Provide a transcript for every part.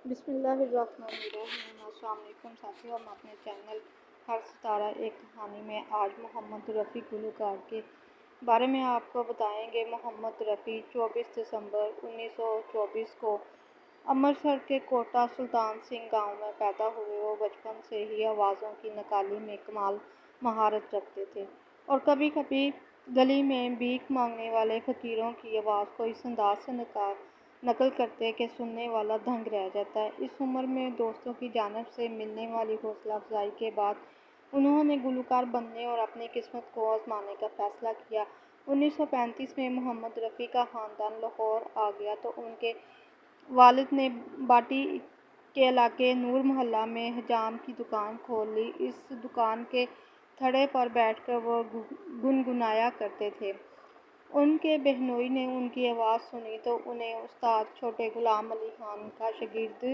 بسم اللہ الرحمن الرحیم۔ السلام علیکم ساتھیوں، ہم اپنے چینل ہر ستارہ ایک کہانی میں آج محمد رفیع گلوکار کے بارے میں آپ کو بتائیں گے۔ محمد رفیع 24 دسمبر 1924 کو امرتسر کے کوٹا سلطان سنگھ گاؤں میں پیدا ہوئے۔ وہ بچپن سے ہی آوازوں کی نقالی میں کمال مہارت رکھتے تھے اور کبھی کبھی گلی میں بھیک مانگنے والے فقیروں کی آواز کو اس انداز سے نقل کرتے کہ سننے والا دنگ رہ جاتا ہے۔ اس عمر میں دوستوں کی جانب سے ملنے والی حوصلہ افزائی کے بعد انہوں نے گلوکار بننے اور اپنی قسمت کو آزمانے کا فیصلہ کیا۔ 1935 میں محمد رفیع کا خاندان لاہور آ گیا تو ان کے والد نے باٹی کے علاقے نور محلہ میں حجام کی دکان کھول لی۔ اس دکان کے تھڑے پر بیٹھ کر وہ گنگنایا کرتے تھے۔ ان کے بہنوئی نے ان کی آواز سنی تو انہیں استاد چھوٹے غلام علی خان کا شاگرد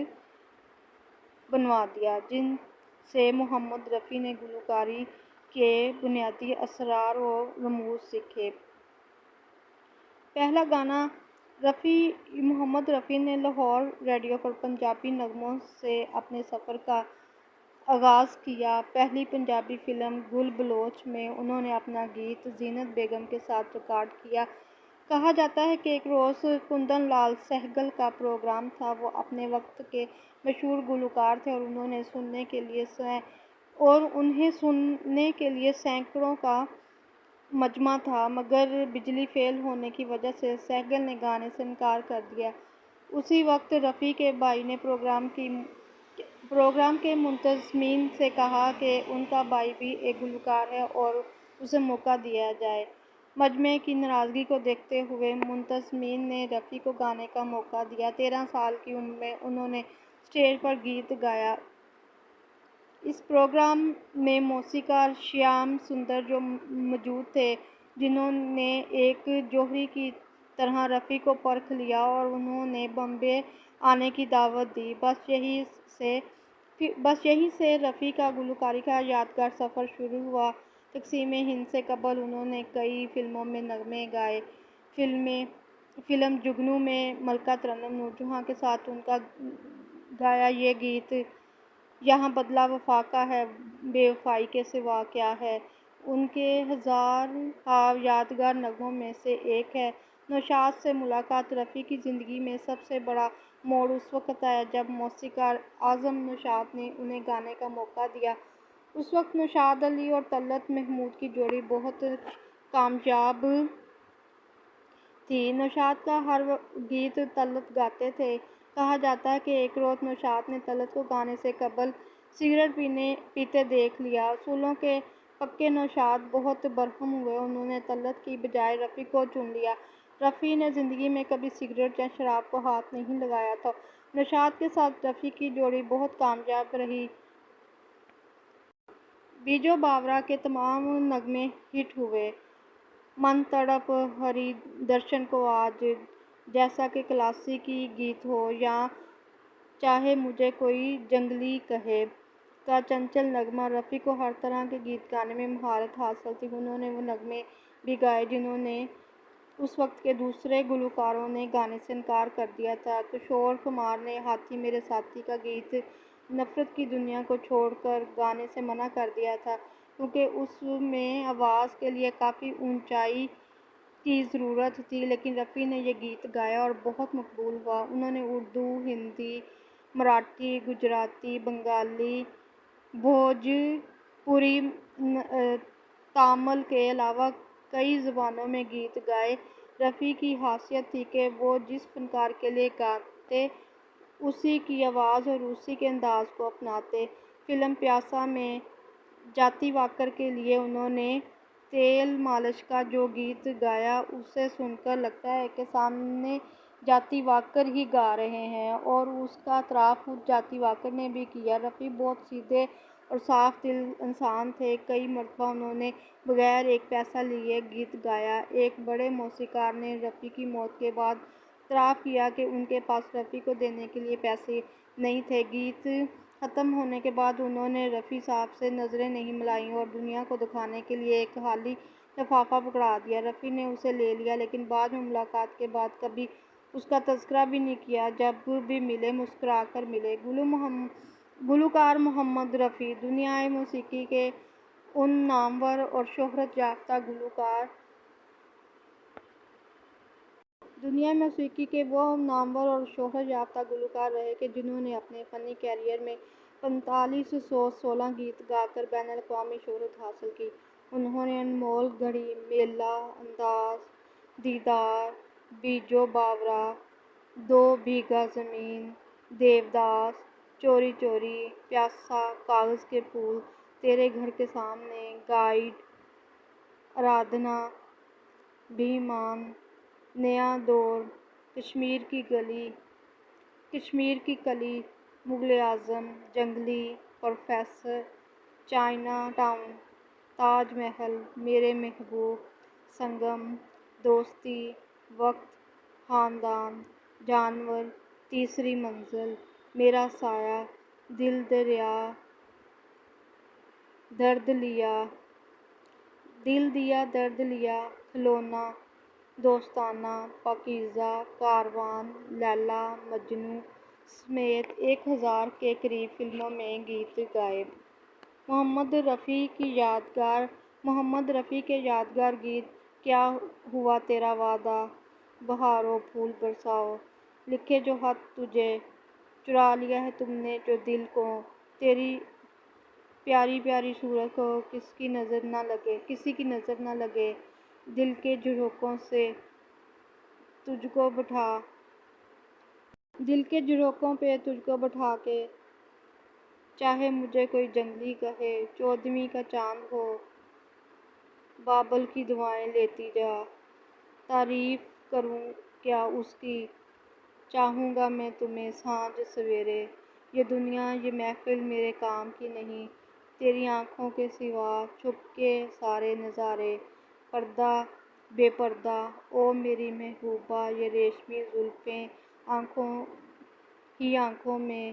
بنوا دیا، جن سے محمد رفیع نے گلوکاری کے بنیادی اسرار و رموز سیکھے۔ پہلا گانا محمد رفیع نے لاہور ریڈیو پر پنجابی نغموں سے اپنے سفر کا آغاز کیا۔ پہلی پنجابی فلم گل بلوچ میں انہوں نے اپنا گیت زینت بیگم کے ساتھ ریکارڈ کیا۔ کہا جاتا ہے کہ ایک روز کندن لال سہگل کا پروگرام تھا۔ وہ اپنے وقت کے مشہور گلوکار تھے اور انہیں سننے کے لیے سینکڑوں کا مجمع تھا، مگر بجلی فیل ہونے کی وجہ سے سہگل نے گانے سے انکار کر دیا۔ اسی وقت رفیع کے بھائی نے پروگرام کے منتظمین سے کہا کہ ان کا بھائی بھی ایک گلوکار ہے اور اسے موقع دیا جائے۔ مجمع کی ناراضگی کو دیکھتے ہوئے منتظمین نے رفیع کو گانے کا موقع دیا۔ 13 سال کی عمر میں انہوں نے اسٹیج پر گیت گایا۔ اس پروگرام میں موسیقار شیام سندر جو موجود تھے، جنہوں نے ایک جوہری کی طرح رفیع کو پرکھ لیا اور انہیں بامبے آنے کی دعوت دی۔ بس یہیں سے رفیع کا گلوکاری کا یادگار سفر شروع ہوا۔ تقسیم ہند سے قبل انہوں نے کئی فلموں میں نغمے گائے۔ فلم جگنو میں ملکہ ترنم نور جہاں کے ساتھ ان کا گایا یہ گیت "یہاں بدلہ وفا کا ہے، بے وفائی کے سوا کیا ہے" ان کے ہزارہا یادگار نغموں میں سے ایک ہے۔ نوشاد سے ملاقات رفیع کی زندگی میں سب سے بڑا موڑ اس وقت آیا جب موسیقار اعظم نوشاد نے انہیں گانے کا موقع دیا۔ اس وقت نوشاد علی اور طلعت محمود کی جوڑی بہت کامیاب تھی۔ نوشاد کا ہر گیت طلعت گاتے تھے۔ کہا جاتا ہے کہ ایک روز نوشاد نے طلعت کو گانے سے قبل سگریٹ پیتے دیکھ لیا۔ اصولوں کے پکے نوشاد بہت برہم ہوئے۔ انہوں نے طلعت کی بجائے رفیع کو چن لیا۔ رفیع نے زندگی میں کبھی سگریٹ یا شراب کو ہاتھ نہیں لگایا تھا۔ نوشاد کے ساتھ رفیع کی جوڑی بہت کامیاب رہی۔ بیجو باورا کے تمام نغمے ہٹ ہوئے۔ من تڑپ ہری درشن کو آج، جیسا کہ کلاسیکی گیت ہو یا چاہے مجھے کوئی جنگلی کہے کا چنچل نغمہ، رفیع کو ہر طرح کے گیت گانے میں مہارت حاصل تھی۔ انہوں نے وہ نغمے بھی گائے جنہیں اس وقت کے دوسرے گلوکاروں نے گانے سے انکار کر دیا تھا۔ کشور کمار نے ہاتھی میرے ساتھی کا گیت نفرت کی دنیا کو چھوڑ کر گانے سے منع کر دیا تھا، کیونکہ اس میں آواز کے لیے کافی اونچائی کی ضرورت تھی، لیکن رفیع نے یہ گیت گایا اور بہت مقبول ہوا۔ انہوں نے اردو، ہندی، مراٹھی، گجراتی، بنگالی، بھوجپوری، تامل کے علاوہ کئی زبانوں میں گیت گائے۔ رفیع کی خاصیت تھی کہ وہ جس فنکار کے لیے گاتے اسی کی آواز اور اسی کے انداز کو اپناتے۔ فلم پیاسا میں جاتی واکر کے لیے انہوں نے تیل مالش کا جو گیت گایا، اسے سن کر لگتا ہے کہ سامنے جاتی واکر ہی گا رہے ہیں اور اس کا اعتراف خود جاتی واکر نے بھی کیا۔ رفیع بہت سیدھے اور صاف دل انسان تھے۔ کئی مرتبہ انہوں نے بغیر ایک پیسہ لیے گیت گایا۔ ایک بڑے موسیقار نے رفیع کی موت کے بعد اعتراف کیا کہ ان کے پاس رفیع کو دینے کے لیے پیسے نہیں تھے۔ گیت ختم ہونے کے بعد انہوں نے رفیع صاحب سے نظریں نہیں ملائیں اور دنیا کو دکھانے کے لیے ایک خالی لفافہ پکڑا دیا۔ رفیع نے اسے لے لیا، لیکن بعد میں ملاقات کے بعد کبھی اس کا تذکرہ بھی نہیں کیا، جب بھی ملے مسکرا کر ملے۔ گلوکار محمد رفیع دنیائے موسیقی کے ان نامور اور شہرت یافتہ گلوکار رہے کہ جنہوں نے اپنے فنی کیریئر میں 4516 گیت گا کر بین الاقوامی شہرت حاصل کی۔ انہوں نے انمول گھڑی، میلہ انداز، دیدار، بیجو باورا، دو بیگھہ زمین، دیوداس، چوری چوری، پیاسا، کاغذ کے پھول، تیرے گھر کے سامنے، گائیڈ، آرادھنا، بھیمان، نیا دور، کشمیر کی کلی، مغل اعظم، جنگلی، professor, China town, Taj Mahal, میرے محبوب، سنگم، دوستی، وقت، خاندان، جانور، تیسری منزل، میرا سایہ، دل دریا، درد لیا، کھلونا، دوستانہ، پاکیزہ، کاروان، لیلا، مجنوں سمیت 1000 کے قریب فلموں میں گیت گائے۔ محمد رفیع کے یادگار گیت: کیا ہوا تیرا وعدہ، بہاروں پھول برساؤ، لکھے جو خط تجھے، چرا لیا ہے تم نے جو دل کو، تیری پیاری پیاری صورت کو کسی کی نظر نہ لگے، دل کے جھروکوں پہ تجھ کو بٹھا کے، چاہے مجھے کوئی جنگلی کہے، 14ویں کا چاند ہو، بابل کی دعائیں لیتی جا، تعریف کروں کیا اس کی، چاہوں گا میں تمہیں سانجھ سویرے، یہ دنیا یہ محفل میرے کام کی نہیں، تیری آنکھوں کے سوا چھپ کے سارے نظارے، پردہ بے پردہ، او میری محبوبہ، یہ ریشمی زلفیں آنکھوں میں،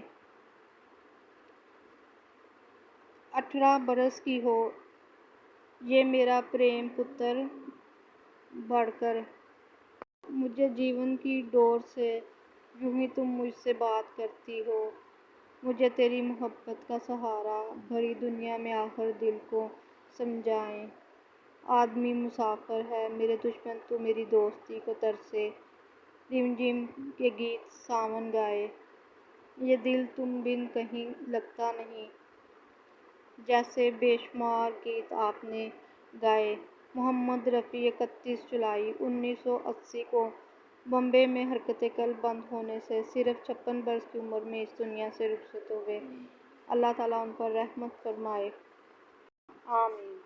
18 برس کی ہو، یہ میرا پریم پتر بڑھ کر، مجھے جیون کی ڈور سے، یوں ہی تم مجھ سے بات کرتی ہو، مجھے تیری محبت کا سہارا، بھری دنیا میں آخر دل کو سمجھائیں، آدمی مسافر ہے، میرے دشمن تو میری دوستی کو ترسے، رم جھم کے گیت ساون گائے، یہ دل تم بن کہیں لگتا نہیں، جیسے بے شمار گیت آپ نے گائے۔ محمد رفیع 31 جولائی 1980 کو بمبئی میں حرکت قلب بند ہونے سے صرف 56 برس کی عمر میں اس دنیا سے رخصت ہوئے۔ اللہ تعالیٰ ان پر رحمت فرمائے، آمین۔